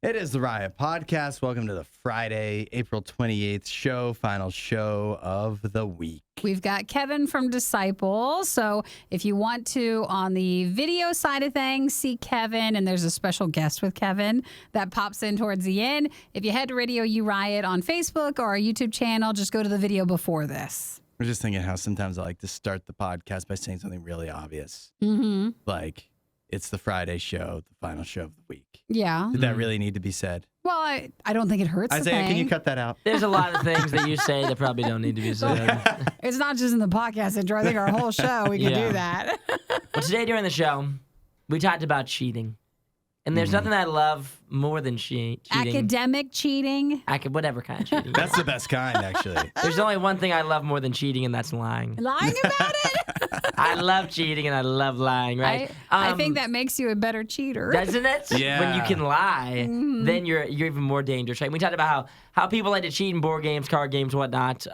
It is the Riot Podcast. Welcome to the Friday, April 28th show, final show of the week. We've got Kevin from Disciple. So if you want to, on the video side of things, see Kevin, and there's a special guest with Kevin that pops in towards the end. If you head to RadioU Riot on Facebook or our YouTube channel, just go to the video before this. We're just thinking how sometimes I like to start the podcast by saying something really obvious. Mm-hmm. Like, it's the Friday show, the final show of the week. Yeah. Did that really need to be said? Well, I don't think it hurts. Isaiah, can you cut that out? There's a lot of things that you say that probably don't need to be said. It's not just in the podcast intro. I think our whole show, we can do that. Well, today during the show, we talked about cheating. And there's nothing I love more than cheating. Academic cheating. Whatever kind of cheating. That's the best kind, actually. There's only one thing I love more than cheating, and that's lying. Lying about it? I love cheating, and I love lying, right? I think that makes you a better cheater. Doesn't it? Yeah. When you can lie, then you're even more dangerous, right? We talked about how people like to cheat in board games, card games, whatnot.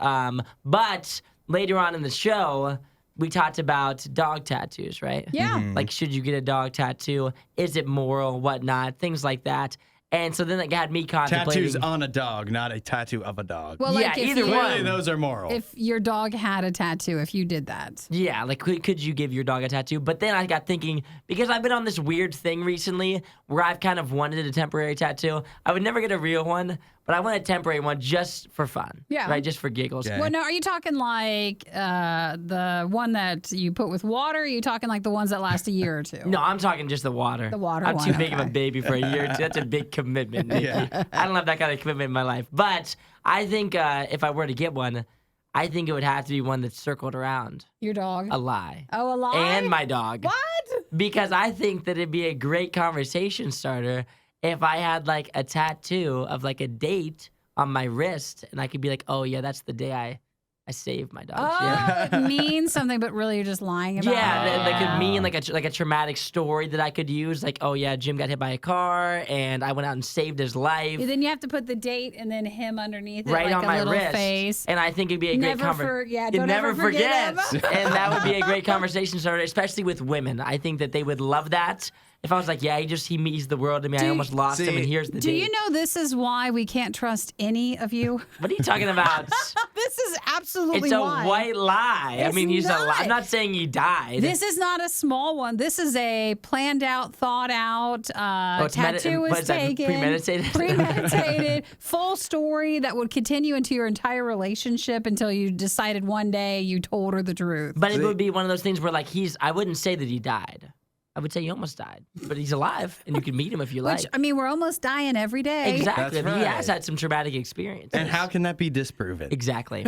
But later on in the show, we talked about dog tattoos, right? Yeah. Like, should you get a dog tattoo? Is it moral? Whatnot? Things like that. And so then it had me contemplating. Tattoos on a dog, not a tattoo of a dog. Well, Yeah, like if either you- one. Clearly, those are moral. If your dog had a tattoo, if you did that. Yeah, like could you give your dog a tattoo? But then I got thinking, because I've been on this weird thing recently where I've kind of wanted a temporary tattoo. I would never get a real one, but I want a temporary one just for fun. Yeah. Right, just for giggles. Okay. Well, no, are you talking like the one that you put with water? Or are you talking like the ones that last a year or two? No, I'm talking just the water. The water I'm too one, big of a okay. baby for a year or two. That's a big commitment, Nikki. Yeah. I don't have that kind of commitment in my life. But I think if I were to get one, I think it would have to be one that's circled around Your dog? a lie. Oh, a lie? And my dog. What? Because I think that it'd be a great conversation starter if I had like a tattoo of like a date on my wrist, and I could be like, oh yeah, that's the day I saved my dog. Oh, it means something, but really you're just lying about Yeah, it. that could mean like a traumatic story that I could use. Like, oh yeah, Jim got hit by a car, and I went out and saved his life. Then you have to put the date and then him underneath it, Right like on a my little wrist, face. and I think it'd be a great Never conversation. don't never ever forget him. and that would be a great conversation starter, especially with women. I think that they would love that. If I was like, yeah, he means the world to me. I almost lost him, and here's the Do date. you know this is why we can't trust any of you? What are you talking about? This is absolutely It's a why. white lie. It's I mean, he's not. I'm not saying he died. This is not a small one. This is a planned out, thought out it's tattoo what was is that, taken. premeditated? Premeditated. Full story that would continue into your entire relationship until you decided one day you told her the truth. But it would be one of those things where, like, I wouldn't say that he died. I would say he almost died. But he's alive, and you can meet him if you like. Which, I mean, we're almost dying every day. Exactly. That's He right. has had some traumatic experiences. And how can that be disproven? Exactly.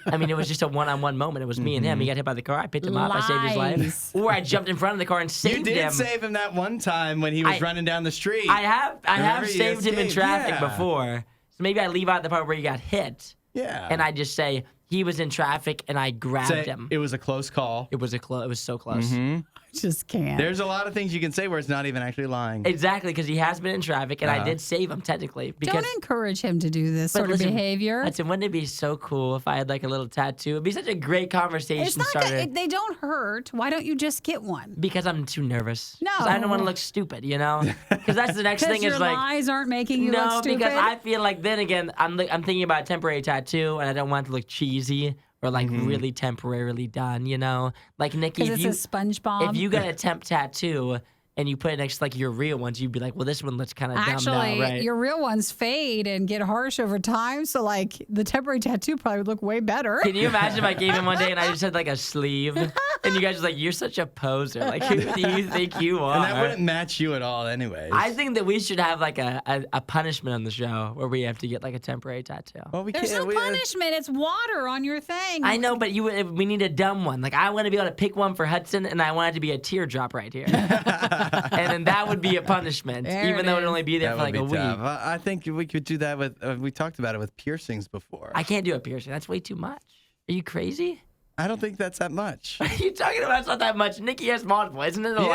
I mean, it was just a one-on-one moment. It was me and him. He got hit by the car. I picked him up. I saved his Lies. life. Or I jumped in front of the car and saved You did him. save him that one time when he was running down the street. I have Remember, he saved him in escaped. traffic Yeah. before. So maybe I leave out the part where he got hit. Yeah. And I just say he was in traffic and I grabbed Say, him. it was a close call. It was so close. I just can't. There's a lot of things you can say where it's not even actually lying. Exactly, because he has been in traffic, and I did save him technically. Because Don't encourage him to do this But sort listen, of behavior. Listen, wouldn't it be so cool if I had like a little tattoo? It'd be such a great conversation It's not starter. good. They don't hurt. Why don't you just get one? Because I'm too nervous. No. 'Cause I don't want to look stupid, you know? Because that's the next Because thing your is like. lies aren't making you No, look stupid. because I feel like then again, I'm thinking about a temporary tattoo, and I don't want it to look cheesy or like really temporarily done, you know? Like, Nikki, Because it's a SpongeBob. if you got a temp tattoo and you put it next to like your real ones, you'd be like, well, this one looks kind of dumb Actually, now, right? your real ones fade and get harsh over time. So, like, the temporary tattoo probably would look way better. Can you imagine if I came in one day and I just had like a sleeve, and you guys are like, "You're such a poser. Like, who do you think you are?" And that wouldn't match you at all anyways. I think that we should have like a punishment on the show where we have to get like a temporary tattoo. well, we There's can't. no punishment. It's water on your thing. I know, but we need a dumb one. Like, I want to be able to pick one for Hudson, and I want it to be a teardrop right here, and then that would be a punishment, There even it though it'd is. only be there That for would like a be tough. week. I think we could do that with. We talked about it with piercings before. I can't do a piercing. That's way too much. Are you crazy? I don't think that's that much. What are you talking about? It's not that much. Nikki has multiple. Isn't it a Yeah.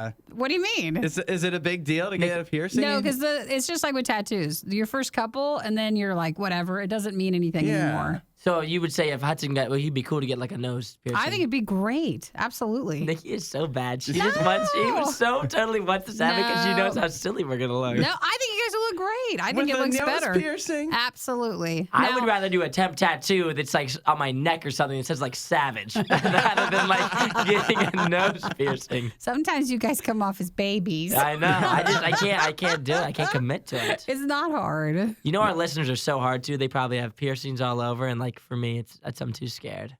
lot? What do you mean? Is it a big deal to get a piercing? No, because it's just like with tattoos. Your first couple, and then you're like, whatever. It doesn't mean anything Yeah. anymore. So you would say if Hudson got, well, he'd be cool to get like a nose piercing. I think it'd be great. Absolutely. Nikki is so bad. She was so totally wants this happen because she knows how silly we're gonna look. No, I think you guys will look great. I think it looks better. Piercing? Absolutely. I would rather do a temp tattoo that's like on my neck or something that says like Savage rather than like getting a nose piercing. Sometimes you guys come off as babies. I know. I can't do it. I can't commit to it. It's not hard. You know, our listeners are so hard too. They probably have piercings all over, and like for me, I'm too scared.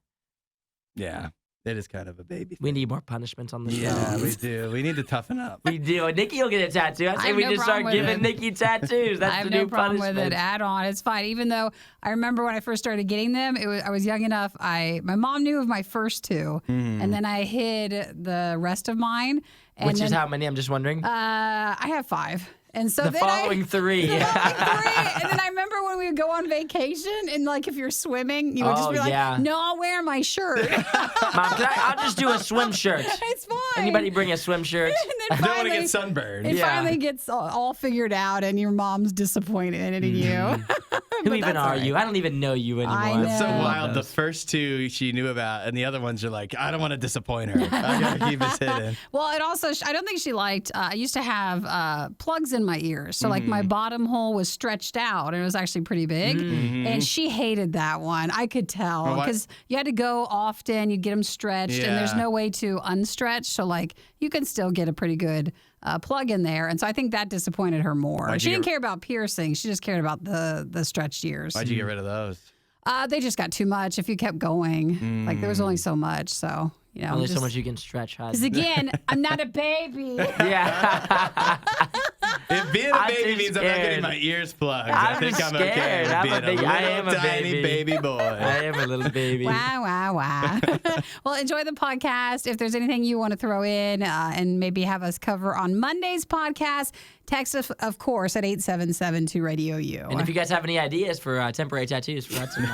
Yeah. It is kind of a baby. We need more punishments on the show. Yeah, we do. We need to toughen up. We do. Nikki will get a tattoo. I say we just start giving Nikki tattoos. That's I have the new no problem punishment. with it. Add on. It's fine. Even though I remember when I first started getting them, I was young enough. My mom knew of my first two, and then I hid the rest of mine. And Which is how many? I'm just wondering. I have 5. And so the then following 3. And then I remember when we would go on vacation and like if you're swimming, you would just be like, no, I'll wear my shirt. Mom, I'll just do a swim shirt. It's fine. Anybody bring a swim shirt? I don't want to get sunburned. It finally gets all figured out and your mom's disappointed in you. Who even are you? I don't even know you anymore. I know. It's so wild. The first 2 she knew about, and the other ones are like, I don't want to disappoint her. I got to keep this hidden. Well, it also, I don't think she liked, I used to have plugs in my ears. So like my bottom hole was stretched out and it was actually pretty big. And she hated that one. I could tell because you had to go often. You'd get them stretched and there's no way to unstretch. So like you can still get a pretty good plug in there. And so I think that disappointed her more. She didn't care about piercing. She just cared about the stretched ears. Why'd you get rid of those? They just got too much if you kept going. Like there was only so much. So, you know. Only so much you can stretch, Hud. Because again, I'm not a baby. Yeah. If being a baby means I'm not getting my ears plugged, I think I'm okay. I am a tiny baby boy. I am a little baby. Wow. Well, enjoy the podcast. If there's anything you want to throw in and maybe have us cover on Monday's podcast, text us, of course, at 877-2-RADIO-U. And if you guys have any ideas for temporary tattoos for Hudson,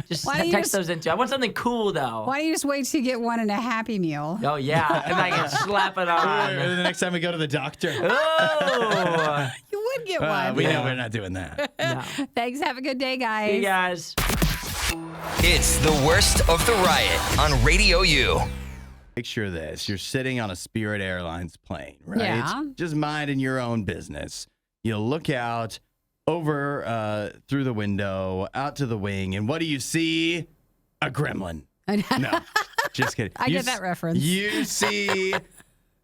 just text those into. I want something cool, though. Why don't you just wait till you get one in a Happy Meal? Oh, yeah. And I can slap it on. Or the next time we go to the doctor. Oh. You would get one. We know we're not doing that. No. Thanks. Have a good day, guys. Hey, guys. It's the worst of the riot on Radio U. Picture this. You're sitting on a Spirit Airlines plane, right? Yeah. Just minding your own business. You look out over through the window, out to the wing, and what do you see? A gremlin. No, just kidding. I get that reference. You see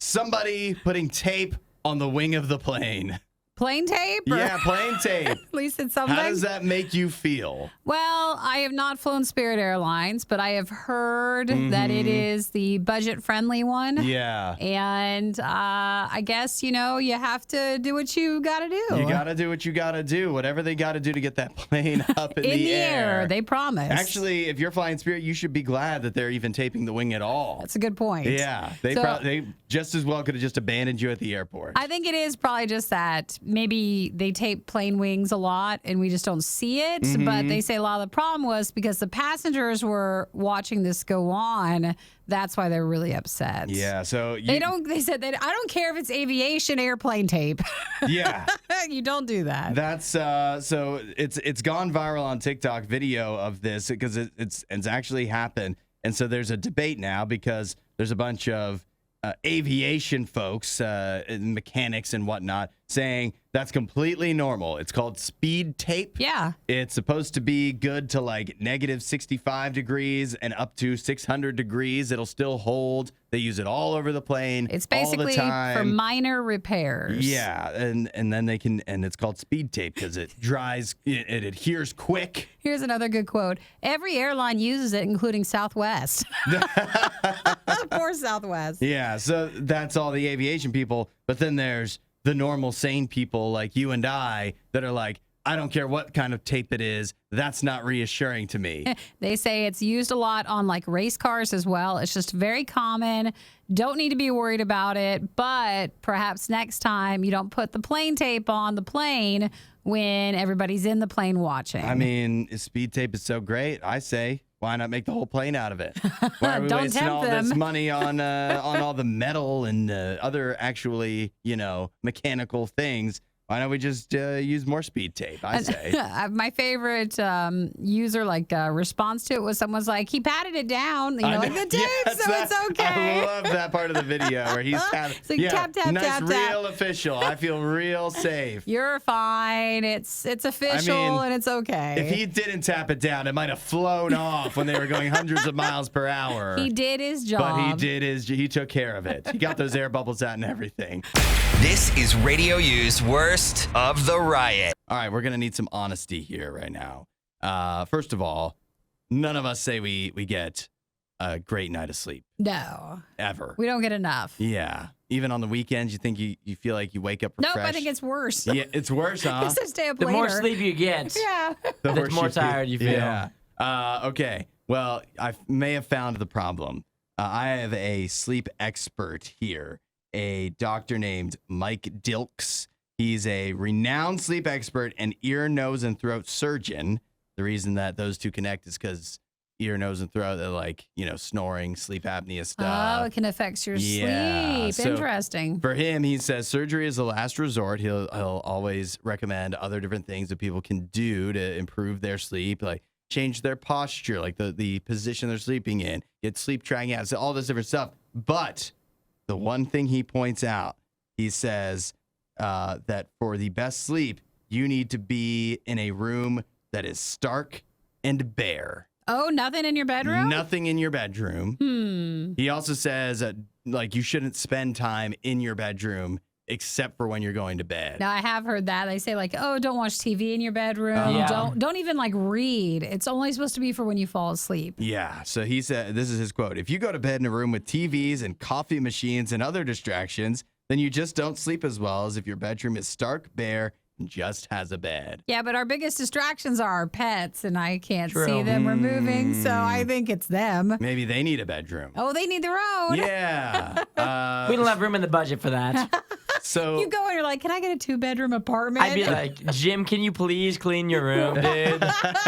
somebody putting tape on the wing of the plane. Plane tape? Yeah, plane tape. At least it's something. How does that make you feel? Well, I have not flown Spirit Airlines, but I have heard that it is the budget-friendly one. Yeah. And I guess, you have to do what you got to do. You got to do what you got to do. Whatever they got to do to get that plane up in the air. They promise. Actually, if you're flying Spirit, you should be glad that they're even taping the wing at all. That's a good point. Yeah. They just as well could have just abandoned you at the airport. I think it is probably just that maybe they tape plane wings a lot and we just don't see it. But they say a lot of the problem was because the passengers were watching this go on. That's why they're really upset. Yeah. So they said I don't care if it's aviation airplane tape. Yeah. You don't do that. That's so it's gone viral on TikTok video of this because it's actually happened. And so there's a debate now because there's a bunch of aviation folks, mechanics and whatnot, saying that's completely normal. It's called speed tape. Yeah. It's supposed to be good to like negative 65 degrees and up to 600 degrees. It'll still hold. They use it all over the plane. It's basically all the time. for minor repairs. Yeah, and then they can, and it's called speed tape because it dries, it adheres quick. Here's another good quote. Every airline uses it, including Southwest. Poor Southwest. Yeah, so that's all the aviation people. But then there's the normal, sane people like you and I that are like, I don't care what kind of tape it is. That's not reassuring to me. They say it's used a lot on like race cars as well. It's just very common. Don't need to be worried about it. But perhaps next time you don't put the plane tape on the plane when everybody's in the plane watching. I mean, speed tape is so great. I say, why not make the whole plane out of it? Why are we Don't wasting tempt all them. this money on all the metal and other actually, mechanical things Why don't we just use more speed tape? I say. My favorite user response to it was someone's like, he patted it down, like the tape, Yes, so it's okay. I love that part of the video where he's tapping. It's like tap, tap, nice, tap, real tap. official. I feel real safe. You're fine. It's official and it's okay. If he didn't tap it down, it might have flown off when they were going hundreds of miles per hour. He did his job. But he took care of it. He got those air bubbles out and everything. This is Radio U's Worst of the Riot. All right, we're going to need some honesty here right now. First of all, none of us say we get a great night of sleep. No. Ever. We don't get enough. Yeah. Even on the weekends, you think you feel like you wake up refreshed. Nope, I think it's worse. Yeah, it's worse, huh? Because I stay up The later. more sleep you get, Yeah. the more tired you feel. Yeah. Okay. Well, I may have found the problem. I have a sleep expert here, a doctor named Mike Dilks. He's a renowned sleep expert and ear, nose, and throat surgeon. The reason that those two connect is because ear, nose, and throat are like, snoring, sleep apnea stuff. Oh, it can affect your Yeah, sleep. so Interesting. For him, he says surgery is the last resort. He'll always recommend other different things that people can do to improve their sleep, like change their posture, like the position they're sleeping in, get sleep tracking apps, all this different stuff. But the one thing he points out, he says that for the best sleep, you need to be in a room that is stark and bare. Oh, nothing in your bedroom? Nothing in your bedroom. He also says that you shouldn't spend time in your bedroom except for when you're going to bed. Now, I have heard that. They say don't watch TV in your bedroom. Yeah. Don't even read. It's only supposed to be for when you fall asleep. Yeah. So he said, this is his quote. If you go to bed in a room with TVs and coffee machines and other distractions, then you just don't sleep as well as if your bedroom is stark, bare, and just has a bed. Yeah, but our biggest distractions are our pets, and I can't True. see them. We're moving, so I think it's them. Maybe they need a bedroom. Oh, they need their own. Yeah. We don't have room in the budget for that. So You go and you're like, can I get a 2-bedroom apartment? I'd be like, Jim, can you please clean your room, dude?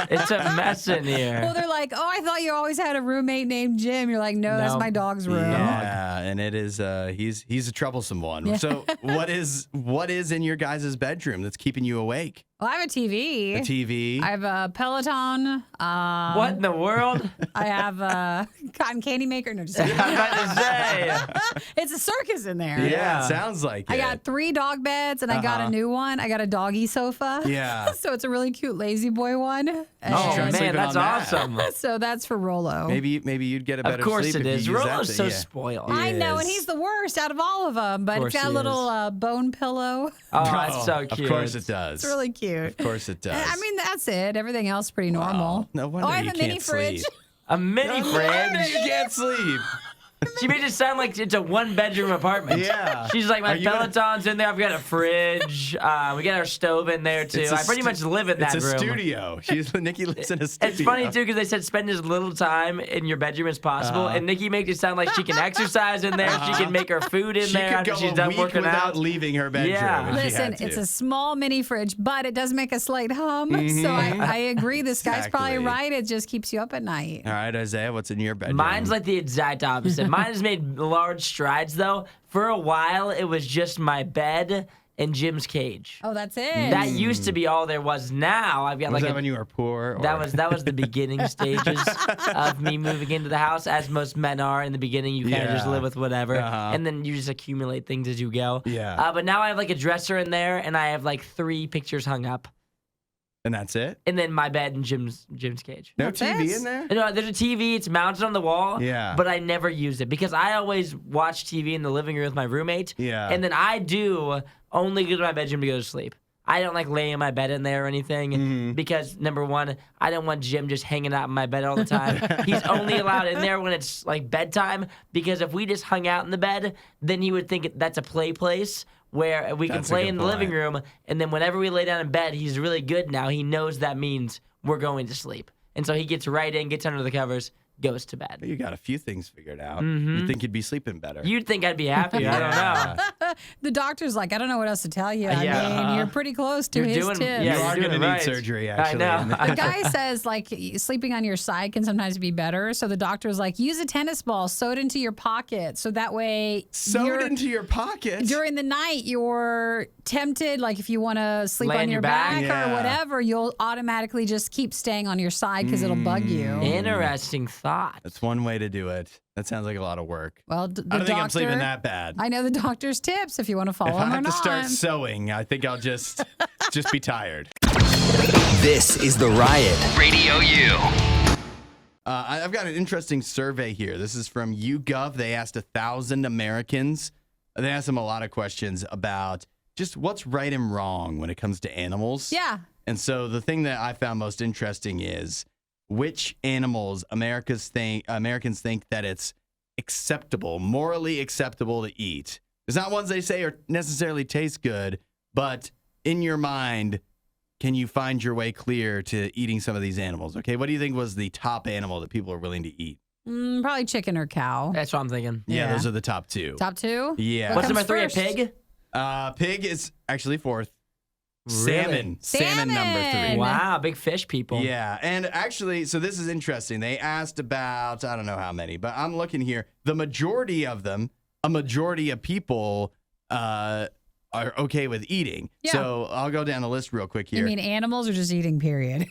It's a mess in here. well, they're like, oh, I thought you always had a roommate named Jim. You're like, no, that's No. my dog's room. yeah, and it is he's a troublesome one. Yeah. So what is in your guys' bedroom that's keeping you awake? Well, I have a TV. A TV. I have a Peloton. What in the world? I have a cotton candy maker. No, just kidding. I'm about to say. It's a circus in there. Yeah. It sounds like I it. got 3 dog beds, and I got a new one. I got a doggy sofa. Yeah. So it's a really cute lazy boy one. should Oh, try And man, sleeping that's on that. awesome. so that's for Rolo. Maybe you'd get a better Of course sleep it if is. you use that Rollo's thing. so Yeah. spoiled. I know, and is. he's the worst out of all of them, but Of it's course got a he little is. bone pillow. Oh, that's so Of cute. course it does. It's really cute. Of course it does. I mean, that's it. Everything else is pretty normal. No wonder I have you a mini can't fridge. sleep. A mini No wonder fridge. you can't sleep. She made it sound like it's a 1-bedroom apartment. Yeah. She's like, my Are you gonna- Peloton's in there. I've got a fridge. We got our stove in there, too. It's a I pretty much live in that It's a room. studio. Nikki lives in a studio. It's funny, too, because they said spend as little time in your bedroom as possible. And Nikki makes it sound like she can exercise in there. She can make her food in She there could after go she's a done week working without out. leaving her bedroom. Yeah. if she Listen, had to. it's a small mini fridge, but it does make a slight hum. So I agree. This guy's probably Exactly. right. It just keeps you up at night. All right, Isaiah, what's in your bedroom? Mine's like the exact opposite. Mine has made large strides, though. For a while, it was just my bed and Jim's cage. Oh, that's it. That used to be all there was. Now I've got was like that when you were poor? Or? that was the beginning stages of me moving into the house, as most men are in the beginning. You kind of just Yeah. live with whatever, Uh-huh. and then you just accumulate things as you go. Yeah. But now I have like a dresser in there, and I have like 3 pictures hung up, And that's it? and then my bed and Jim's cage. No That's TV it? in there? No, there's a TV. It's mounted on the wall. Yeah. But I never use it because I always watch TV in the living room with my roommate. Yeah. And then I do only go to my bedroom to go to sleep. I don't like lay in my bed in there or anything Mm-hmm. because number one, I don't want Jim just hanging out in my bed all the time. He's only allowed in there when it's like bedtime because if we just hung out in the bed, then he would think that's a play place where we can That's a play good in the living point. room. And then whenever we lay down in bed, he's really good now. He knows that means we're going to sleep. And so he gets right in, gets under the covers, goes to bed. You got a few things figured out. You think you'd be sleeping better. You'd think I'd be happy. I don't know. The doctor's like, I don't know what else to tell you. Yeah. I mean, you're pretty close to You're his doing- tips. You Yeah, are you're going to doing need right. surgery, actually. I know. The guy says, like, sleeping on your side can sometimes be better. So the doctor's like, use a tennis ball, sew it into your pocket. So that way, Sew it into your pocket. during the night, you're tempted, like if you want to sleep Lay on on your your back? back Yeah. or whatever, you'll automatically just keep staying on your side because it'll bug you. Interesting thought. That's one way to do it. That sounds like a lot of work. Well, the I don't think I'm doctor- sleeping that bad. I know the doctor's tips if you want to follow If them I or have to not. start sewing, I think I'll just be tired. This is The Riot. Radio U. I've got an interesting survey here. This is from YouGov. They asked 1,000 Americans. They asked them a lot of questions about just what's right and wrong when it comes to animals. Yeah. And so the thing that I found most interesting is which animals Americans think that it's acceptable, morally acceptable to eat. There's not ones they say are necessarily taste good, but in your mind, can you find your way clear to eating some of these animals? Okay, what do you think was the top animal that people are willing to eat? Probably chicken or cow. That's what I'm thinking. Yeah, Yeah. those are the top two. Top two? Yeah. What's comes number 3? first? A pig? Pig is actually fourth. Really? Salmon number 3. Salmon. Wow, big fish people. Yeah, and actually, so this is interesting. They asked about, I don't know how many, but I'm looking here. The majority of them, a majority of people are okay with eating. Yeah. So I'll go down the list real quick here. You mean animals or just eating, period?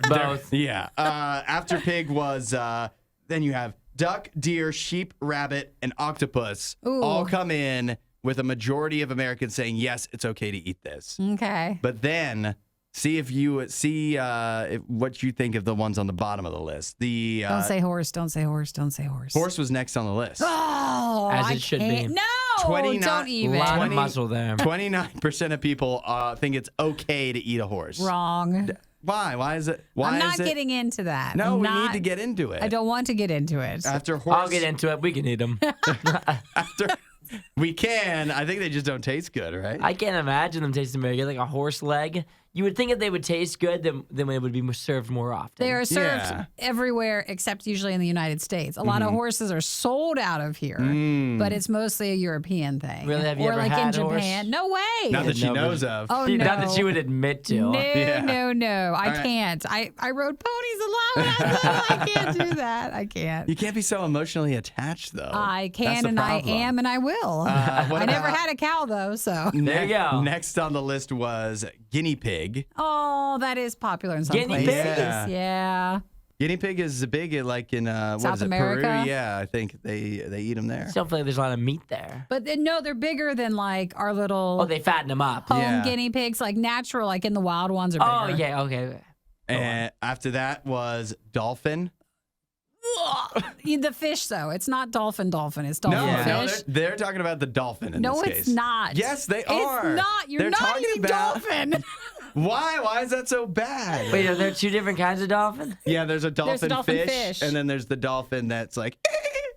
Both. Yeah. After pig was, then you have duck, deer, sheep, rabbit, and octopus Ooh. all come in with a majority of Americans saying, yes, it's okay to eat this. Okay. But then see if you see what you think of the ones on the bottom of the list. The Don't say horse. Don't say horse. Don't say horse. horse was next on the list. Oh, As I it should be. can't- No, 29 don't A even. lot of 20 muscle there. 29% of people think it's okay to eat a horse. Wrong. Why? Why is it? Why I'm not is it? getting into that. No, I'm we not- need to get into it. I don't want to get into it. After horse, I'll get into it. We can eat them. after we can. I think they just don't taste good, right? I can't imagine them tasting very good. Like a horse leg. You would think if they would taste good, then it would be served more often. They are served Yeah. everywhere except usually in the United States. A lot of horses are sold out of here, but it's mostly a European thing. Really? Have you or ever like in had a horse? Japan. No way. Not that she No, but- knows of. Oh, no. Not that she would admit to. No, Yeah. no. I right. can't. I rode ponies a lot when I was little. I can't do that. I can't. You can't be so emotionally attached, though. I That's can the and I problem. am and I will. What I never about- had a cow though, so. There you go. Next on the list was guinea pig. Oh, that is popular in some Guinea places. pig? Yeah. Guinea pig is big, like in what South is it, America? Peru? Yeah, I think they eat them there. Still feel like there's a lot of meat there. But no, they're bigger than like our little Oh, they fatten them up. home Yeah. guinea pigs, like natural, like in the wild ones are Oh, bigger. yeah, okay. And after that was dolphin. The fish, though, it's not dolphin. It's dolphin No, fish. they're talking about the dolphin in No, this it's case. not. Yes, they are. It's not. You're They're not talking eating about- dolphin. Why? Why is that so bad? Wait, are there two different kinds of dolphin? Yeah, there's a dolphin, dolphin fish. and then there's the dolphin that's like.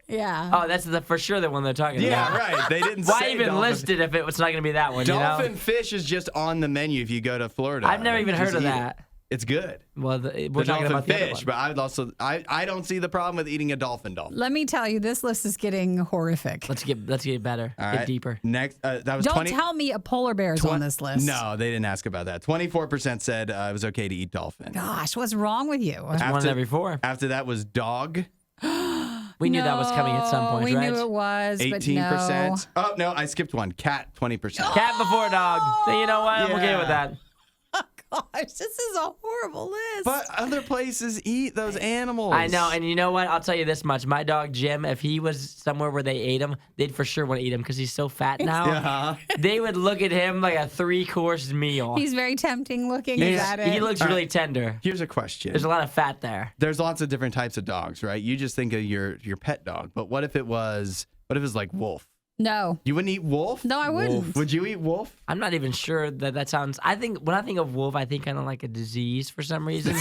Yeah. Oh, that's for sure the one they're talking Yeah, about. right. They didn't Why say even dolphin. list it if it was not going to be that one? Dolphin You know? fish is just on the menu if you go to Florida. I've never even Just heard of eat it. that. It's good. Well, we're The talking dolphin about the other fish, one. but I don't see the problem with eating a dolphin. Let me tell you, this list is getting horrific. Let's get better. All Get right. deeper. Next, that was Don't 20. tell me a polar bear is on this list. No, they didn't ask about that. 24% said it was okay to eat dolphin. Gosh, what's wrong with you? It's one in every 4. After that was dog, We knew that was coming at some point, we right? knew it was, but 18%. Oh, no, I skipped one. Cat, 20%. Cat before dog. So you know what? I'm okay with Yeah. that. no. Gosh, this is a horrible list. But other places eat those animals. I know, and you know what? I'll tell you this much. My dog, Jim, if he was somewhere where they ate him, they'd for sure want to eat him because he's so fat now. Uh-huh. They would look at him like a 3-course meal. He's very tempting looking. Is that it? He looks really tender. Here's a question. There's a lot of fat there. There's lots of different types of dogs, right? You just think of your pet dog, but what if it was like wolf? No. You wouldn't eat wolf? No, I wouldn't. Would you eat wolf? I'm not even sure that sounds. When I think of wolf, I think kind of like a disease for some reason.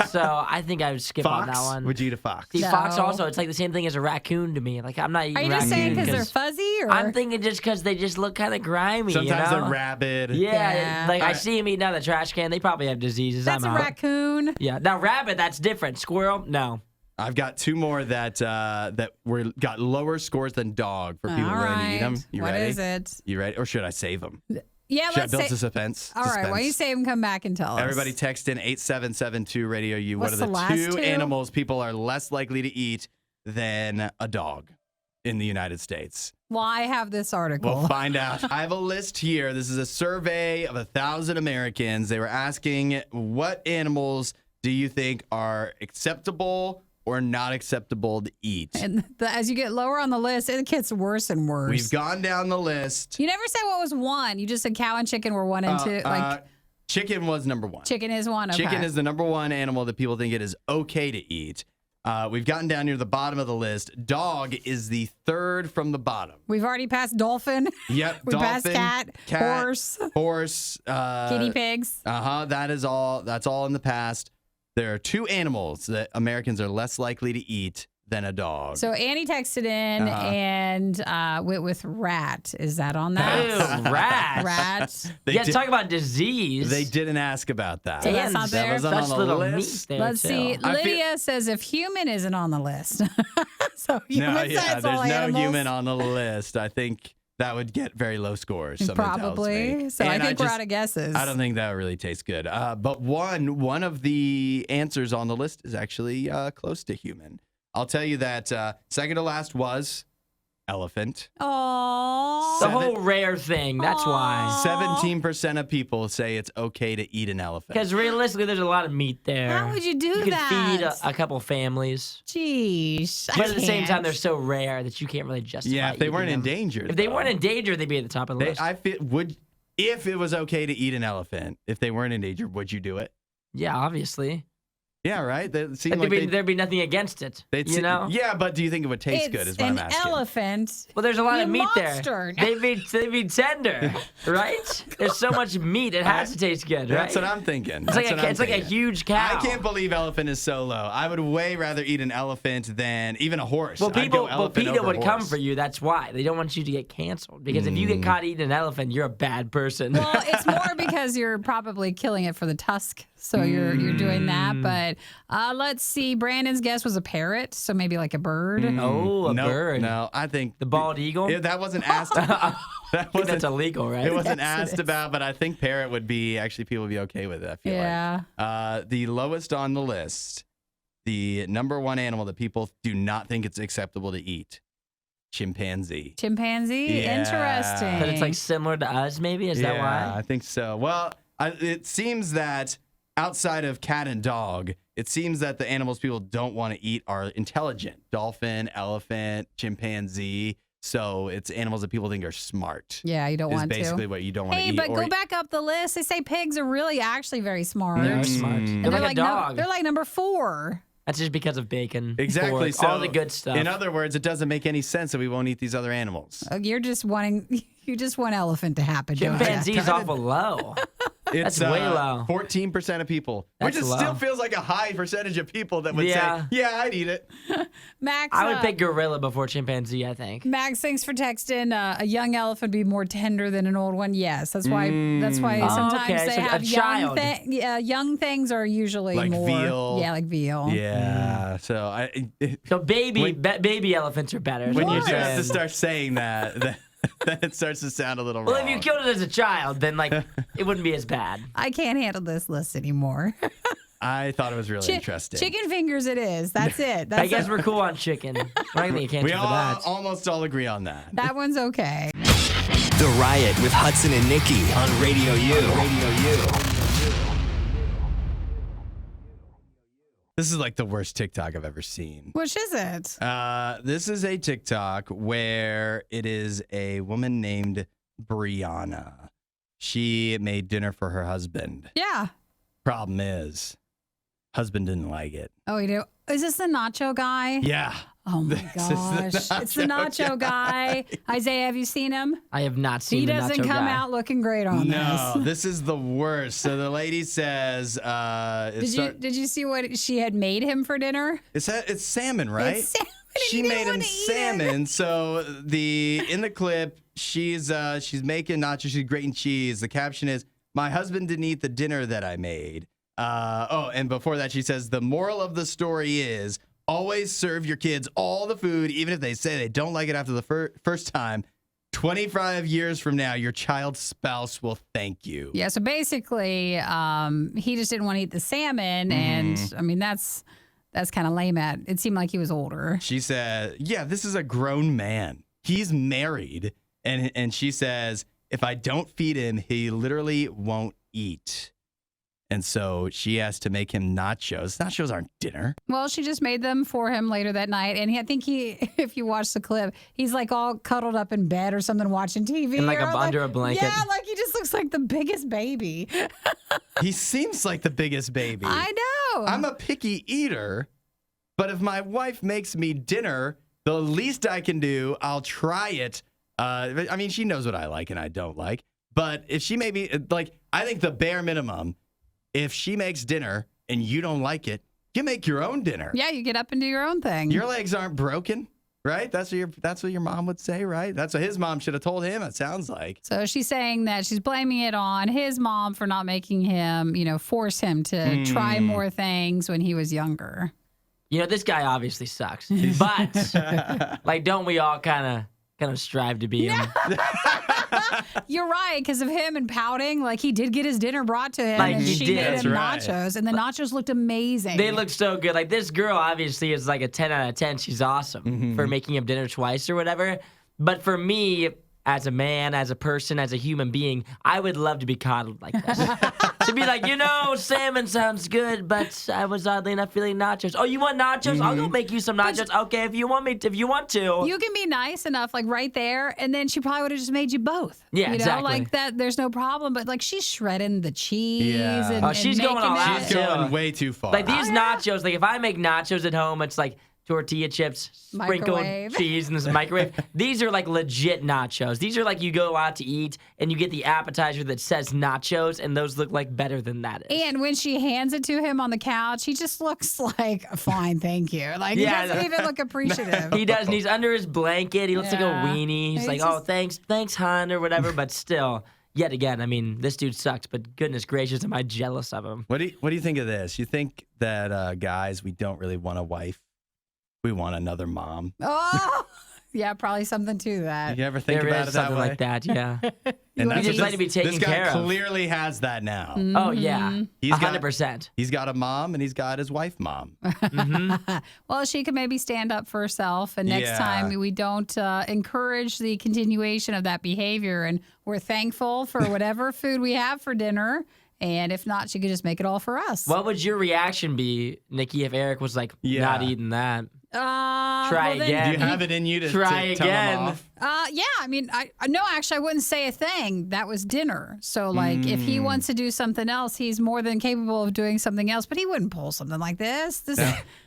So I think I would skip on Fox? that one. Would you eat a fox? See, fox No. also, it's like the same thing as a raccoon to me. Like I'm not eating Are you just saying raccoon because they're fuzzy? Or? I'm thinking just because they just look kind of grimy. Sometimes you know? they're rabid. Yeah, Yeah. like I Alright. see them eating out of the trash can. They probably have diseases. That's I'm a out. raccoon. Yeah, now rabbit, that's different. Squirrel, no. I've got two more that got lower scores than dog for people willing to eat them. You What ready? is it? You ready? Or should I save them? Yeah, Should I let's build say. suspense? All right, why don't you save and come back and tell us? Everybody text in 8772 Radio U. What's What the are the last two two? animals people are less likely to eat than a dog in the United States? Well, I have this article. We'll find out. I have a list here. This is a survey of 1,000 Americans. They were asking, what animals do you think are acceptable or not acceptable to eat? And as you get lower on the list, it gets worse and worse. We've gone down the list. You never said what was one. You just said cow and chicken were one and two. Chicken was number one. Chicken is one. Okay. Chicken is the number one animal that people think it is okay to eat. We've gotten down near the bottom of the list. Dog is the third from the bottom. We've already passed dolphin. Yep, We dolphin, passed cat, horse, guinea pigs. That is all. That's all in the past. There are two animals that Americans are less likely to eat than a dog. So Annie texted in and went with rat. Is that on that? Ew, rat. Rat. Yeah, talk about disease. They didn't ask about that. So that's not Ants. there? That wasn't Such on the little list. meat there, Let's too. see. I feel- Lydia says if human isn't on the list. So human No, says yeah, all there's no animals. human on the list. I think that would get very low scores. something tells Probably. me. So And I think we're just- out of guesses. I don't think that really tastes good. But one of the answers on the list is actually close to human. I'll tell you that second to last was elephant. Aww. The whole rare thing. That's why. 17% of people say it's okay to eat an elephant. Because realistically, there's a lot of meat there. How would you do You could that? feed a couple families. Jeez. I But at the same can't. time, they're so rare that you can't really justify Yeah, if they eating weren't them. endangered. If they though. weren't endangered, they'd be at the top of the list. I feel if it was okay to eat an elephant, if they weren't endangered, would you do it? Yeah, obviously. Yeah, right. That seemed Like like there'd be nothing against it. they'd You know? Yeah, but do you think it would taste It's good? Is what an I'm asking. elephant. Well, there's a lot You of meat monster. there. They'd be tender, right? There's so much meat, it has to taste good, right? That's what I'm thinking. It's like a huge cow. I can't believe elephant is so low. I would way rather eat an elephant than even a horse. Well, I'd go PETA elephant over would come horse. for you. That's why they don't want you to get canceled. Because if you get caught eating an elephant, you're a bad person. Well, it's more because you're probably killing it for the tusk. So you're doing that. But let's see. Brandon's guess was a parrot. So maybe like a bird. Oh, a No, bird. No, I think The bald eagle. Yeah, that wasn't asked. I that think that's wasn't. illegal, right? It wasn't Yes, it asked is. about, but I think parrot would be actually people would be okay with it. I feel Yeah. like. The lowest on the list, the number one animal that people do not think it's acceptable to eat, chimpanzee. Chimpanzee? Yeah. Interesting. But it's like similar to us, maybe? Is that why? I think so. Well, it seems that outside of cat and dog, it seems that the animals people don't want to eat are intelligent. Dolphin, elephant, chimpanzee. So it's animals that people think are smart. Yeah, you don't Is want basically to. what you don't want to Hey, eat. but or go back up the list. They say pigs are really actually very smart. They're smart. And They're like a dog. they're like number 4. That's just because of bacon. Exactly. pork, So all the good stuff. In other words, it doesn't make any sense that we won't eat these other animals. You just want elephant to happen. don't ya? Chimpanzee's awful low. It's That's way low. 14% of people, That's which low. still feels like a high percentage of people that would Yeah. say, "Yeah, I'd eat it." Max, I would pick gorilla before chimpanzee, I think. Max, thanks for texting. A young elephant would be more tender than an old one. Yes, that's why. That's why Oh, sometimes okay, they so a have young. child. Young things are usually Like more. veal. Yeah, like veal. Yeah. So So baby When- baby elephants are better. when you What? have to start saying that, then it starts to sound a little wrong. Well, if you killed it as a child, then like it wouldn't be as bad. I can't handle this list anymore. I thought it was really interesting. Chicken fingers, it is. That's it. That's I guess it. we're cool on chicken. I don't think you can't We for all that. almost all agree on that. That one's okay. The Riot with Hudson and Nikki on Radio U. This is like the worst TikTok I've ever seen. Which is it? This is a TikTok where it is a woman named Brianna. She made dinner for her husband. Yeah. Problem is, husband didn't like it. Oh, you do. Is this the nacho guy? Yeah. Oh my This is the gosh. It's the nacho nacho guy. Isaiah, have you seen him? I have not seen He the doesn't nacho come guy. out looking great on No, this. this is the worst. So the lady says, Did you see what she had made him for dinner? it's salmon, right? It's salmon. and She he didn't made him wanna eat it. salmon. So in the clip, she's making nachos, she's grating cheese. The caption is, "My husband didn't eat the dinner that I made." And before that, she says, "The moral of the story is always serve your kids all the food, even if they say they don't like it after the first time. 25 years from now, your child's spouse will thank you. Yeah, so basically, he just didn't want to eat the salmon, and I mean that's kind of lame. It seemed like he was older. She said, "Yeah, this is a grown man. He's married," and she says, "If I don't feed him, he literally won't eat." And so she has to make him nachos. Nachos aren't dinner. Well, she just made them for him later that night. And I think if you watch the clip, he's like all cuddled up in bed or something watching TV. And like or under a blanket. Yeah, like he just looks like the biggest baby. He seems like the biggest baby. I know. I'm a picky eater, but if my wife makes me dinner, the least I can do, I'll try it. I mean, she knows what I like and I don't like. But if she made me, like, I think the bare minimum, if she makes dinner and you don't like it, you make your own dinner. Yeah, you get up and do your own thing. Your legs aren't broken, right? That's what your mom would say, right? That's what his mom should have told him, it sounds like. So she's saying that she's blaming it on his mom for not making him, force him to try more things when he was younger. This guy obviously sucks. But, like, don't we all kind of strive to be him? You're right, because of him and pouting. Like, he did get his dinner brought to him, Like, and he she did. made That's him right. nachos, and the nachos looked amazing. They look so good. Like, this girl obviously is like a 10 out of 10. She's awesome for making him dinner twice or whatever. But for me, as a man, as a person, as a human being, I would love to be coddled like that. To be like, salmon sounds good, but I was oddly enough feeling nachos. Oh, you want nachos? I'll go make you some nachos. Okay, if you want to. You can be nice enough, like right there, and then she probably would have just made you both. Yeah, exactly. Like that. There's no problem. But like she's shredding the cheese. Yeah. And, Oh, she's and going all making out. it. She's going way too far. Like these nachos, like if I make nachos at home, it's like tortilla chips, sprinkled Microwave. cheese in this microwave. These are like legit nachos. These are like you go out to eat and you get the appetizer that says nachos, and those look like better than that is. And when she hands it to him on the couch, he just looks like, fine, thank you. Like, he Yeah, doesn't even look appreciative. He does, and he's under his blanket. He looks like a Yeah. weenie. He's He's like, just- oh, thanks, hon, or whatever. But still, yet again, I mean, this dude sucks, but goodness gracious, am I jealous of him. What do you think of this? You think that guys, we don't really want a wife? We want another mom. Oh, yeah, probably something to that. You ever think There about is it that something way? like that, yeah. And wanna that's just what like to be taken this guy care of. clearly has that now. Oh, yeah. He's got- 100%. He's got a mom and he's got his wife mom. Well, she could maybe stand up for herself, and next Yeah. time we don't encourage the continuation of that behavior, and we're thankful for whatever food we have for dinner. And if not, she could just make it all for us. What would your reaction be, Nikki, if Eric was like, Yeah. not eating that? Try Try again. Do you have it in you to Try tell him again. off? Yeah, I mean, no, actually, I wouldn't say a thing. That was dinner. So, like, if he wants to do something else, he's more than capable of doing something else. But he wouldn't pull something like this.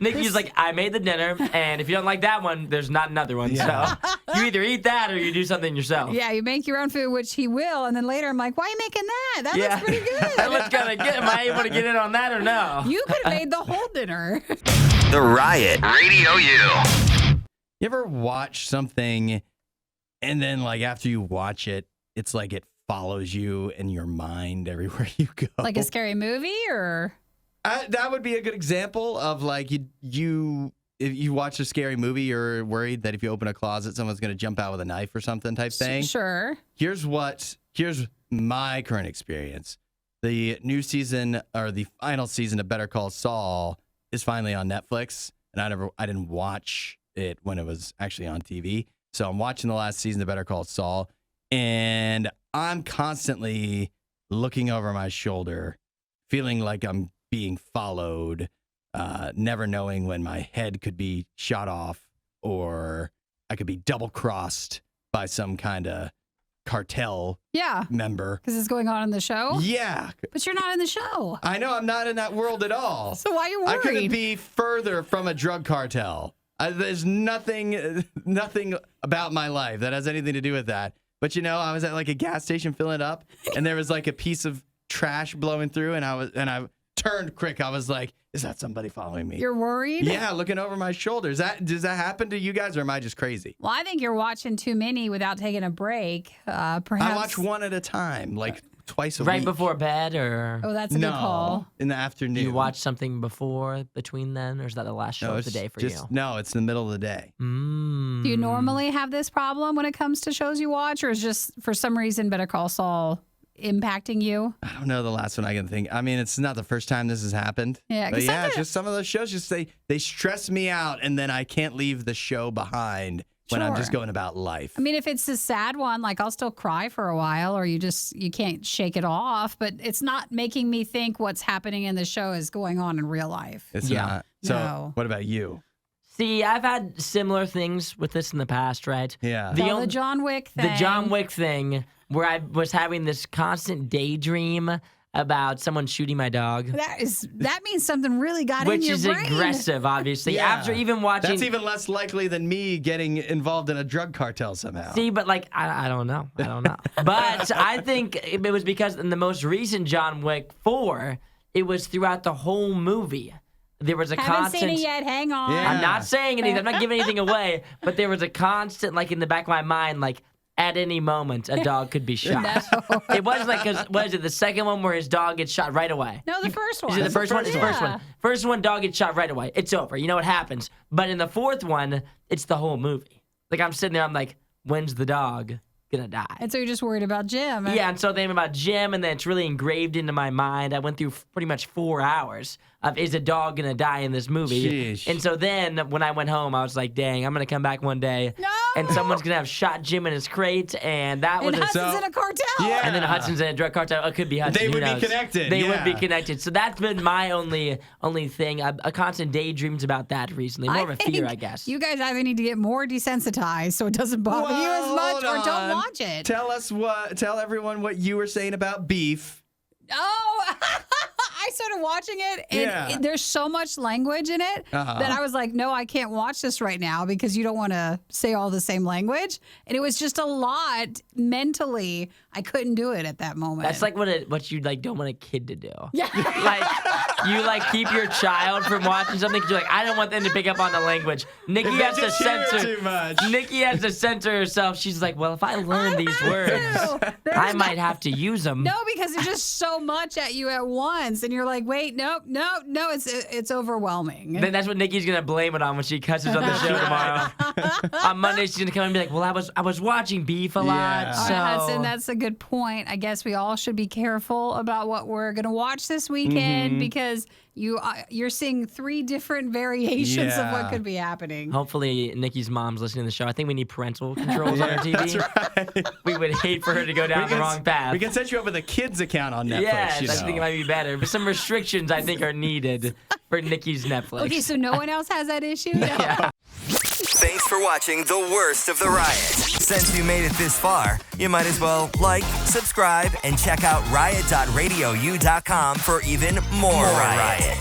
Nikki's like, I made the dinner, and if you don't like that one, there's not another one. Yeah. So you either eat that or you do something yourself. Yeah, you make your own food, which he will, and then later I'm like, why are you making that? That looks pretty that good. looks kind of good. Am I able to get in on that or no? You could have made the whole dinner. The Riot. Radio U. You ever watch something and then, like, after you watch it, it's like it follows you in your mind everywhere you go? Like a scary movie, or? That would be a good example of, like, you if you watch a scary movie, you're worried that if you open a closet, someone's going to jump out with a knife or something type thing. Sure. Here's my current experience. The new season, or the final season of Better Call Saul, is finally on Netflix, and I didn't watch it when it was actually on TV. So I'm watching the last season of Better Call Saul, and I'm constantly looking over my shoulder, feeling like I'm being followed, never knowing when my head could be shot off or I could be double-crossed by some kind of cartel Yeah, member. because it's going on in the show. Yeah. But you're not in the show. I know I'm not in that world at all. So why are you I couldn't worried? be further from a drug cartel. There's nothing about my life that has anything to do with that. But I was at like a gas station filling up, and there was like a piece of trash blowing through, and I turned quick. I was like, "Is that somebody following me?" You're worried? Yeah, looking over my shoulder. Does that happen to you guys, or am I just crazy? Well, I think you're watching too many without taking a break. Perhaps. I watch one at a time, like twice a Right week. before bed, or Oh, that's a good call. in the afternoon. do you watch something before, between then, or is that the last show of the day for you? No, it's in the middle of the day. Do you normally have this problem when it comes to shows you watch, or is just for some reason Better Call Saul impacting you? I don't know the last one I can think. I mean, it's not the first time this has happened. Yeah, 'cause but yeah, sometimes- it's just some of those shows they stress me out, and then I can't leave the show behind when I'm just Sure. going about life. I mean, if it's a sad one, like I'll still cry for a while, or you can't shake it off, but it's not making me think what's happening in the show is going on in real life. It's Yeah. not. So, No. what about you? See, I've had similar things with this in the past, right? Yeah. The John Wick thing. The John Wick thing, where I was having this constant daydream about someone shooting my dog, That means something really got in which your is brain. aggressive, obviously. Yeah. After even watching, That's even less likely than me getting involved in a drug cartel somehow. see, but like I don't know, But I think it was because in the most recent John Wick 4, it was throughout the whole movie. There was a Haven't constant. seen it yet. Hang on. Yeah. I'm not saying anything. I'm not giving anything away. But there was a constant, like in the back of my mind, like at any moment a dog could be shot. It was like, was it the second one where his dog gets shot right away? No, the first one. Is it the first one? It's the first Yeah. one. First one, dog gets shot right away. It's over. You know what happens. But in the fourth one, it's the whole movie. Like I'm sitting there, I'm like, when's the dog gonna die? And so you're just worried about Jim. Yeah, and so thinking about Jim, and then it's really engraved into my mind. I went through pretty much 4 hours of, is a dog gonna die in this movie? Sheesh. And so then when I went home, I was like, dang, I'm gonna come back one day, No! and someone's gonna have shot Jim in his crate, and that was And a... Hudson's in a cartel. Yeah. And then Hudson's in a drug cartel. It could be Hudson. They who would be knows? connected, They would be yeah. connected. So that's been my only thing. A constant daydreams about that recently. More of a fear, think I guess. You guys either need to get more desensitized so it doesn't bother you as much, or hold don't on. watch it. Tell everyone what you were saying about beef. Oh, I started watching it, and Yeah. there's so much language in it that I was like, no, I can't watch this right now because you don't want to say all the same language. And it was just a lot mentally. I couldn't do it at that moment. That's like what you like don't want a kid to do. Yeah. Like you like keep your child from watching something 'cause you're like, I don't want them to pick up on the language. Nikki If they has to just hear it censor too much. Nikki has to censor herself. She's like, well, if I learn these have words, to. I There's might have to use them. No, because it's just so much at you at once, and you're like, wait, no, it's overwhelming. Then that's what Nikki's gonna blame it on when she cusses on the show tomorrow. On Monday, she's gonna come and be like, "Well, I was watching Beef a lot, Yeah. All so right, Hudson, that's a good point. I guess we all should be careful about what we're going to watch this weekend because you're seeing 3 different variations of what Yeah. could be happening. hopefully Nikki's mom's listening to the show. I think we need parental controls on our TV. That's right. We would hate for her to go down the wrong path. We can set you up with a kids account on Netflix. Yes, you I know. think it might be better. But some restrictions I think are needed for Nikki's Netflix. Okay, so no one else has that issue? Yeah. Thanks for watching the worst of the riot. Since you made it this far, you might as well like, subscribe, and check out riot.radiou.com for even more riot.